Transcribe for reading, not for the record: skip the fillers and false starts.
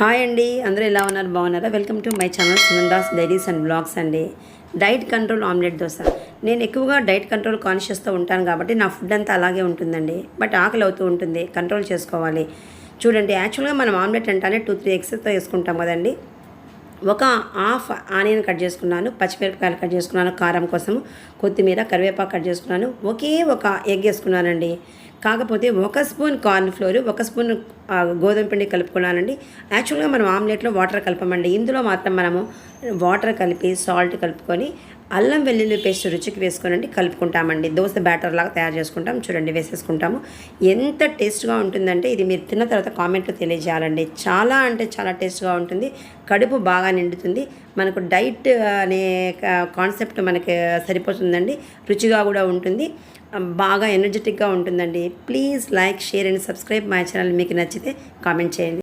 Hi అండి, అందరూ ఎలా ఉన్నారు? బాగున్నారా? Welcome to my channel Sunanda's diaries and blogs అండి. Diet control omelette dosa. నేను ఎక్కువగా డైట్ కంట్రోల్ కాన్షియస్తో ఉంటాను కాబట్టి నా ఫుడ్ అంతా అలాగే ఉంటుందండి. బట్ ఆకలి అవుతూ ఉంటుంది, కంట్రోల్ చేసుకోవాలి. చూడండి, యాక్చువల్గా మనం ఆమ్లెట్ అంటానే 2-3 ఎగ్స్తో వేసుకుంటాం కదండి. ఒక హాఫ్ ఆనియన్ కట్ చేసుకున్నాను, పచ్చిమిరపకాయలు కట్ చేసుకున్నాను కారం కోసం, కొత్తిమీర, కరివేపాకు కట్ చేసుకున్నాను, ఒకే ఒక ఎగ్ వేసుకున్నానండి. కాకపోతే 1 స్పూన్ కార్న్ ఫ్లోర్, 1 స్పూన్ గోధుమ పిండి కలుపుకున్నానండి. యాక్చువల్గా మనం ఆమ్లెట్లో వాటర్ కలపమండి. ఇందులో మాత్రం మనము వాటర్ కలిపి సాల్ట్ కలుపుకొని అల్లం వెల్లుల్లి పేస్ట్ రుచికి వేసుకొనండి కలుపుకుంటామండి. దోశ బ్యాటర్ లాగా తయారు చేసుకుంటాం. చూడండి, వేసేసుకుంటాము. ఎంత టేస్ట్గా ఉంటుందంటే ఇది మీరు తిన్న తర్వాత కామెంట్లో తెలియజేయాలండి. చాలా అంటే చాలా టేస్ట్గా ఉంటుంది. కడుపు బాగా నిండుతుంది. మనకు డైట్ అనే కాన్సెప్ట్ మనకి సరిపోతుందండి. రుచిగా కూడా ఉంటుంది, బాగా ఎనర్జెటిక్గా ఉంటుందండి. Please like, share and subscribe my channel. మీకు నచ్చితే కామెంట్ చేయండి.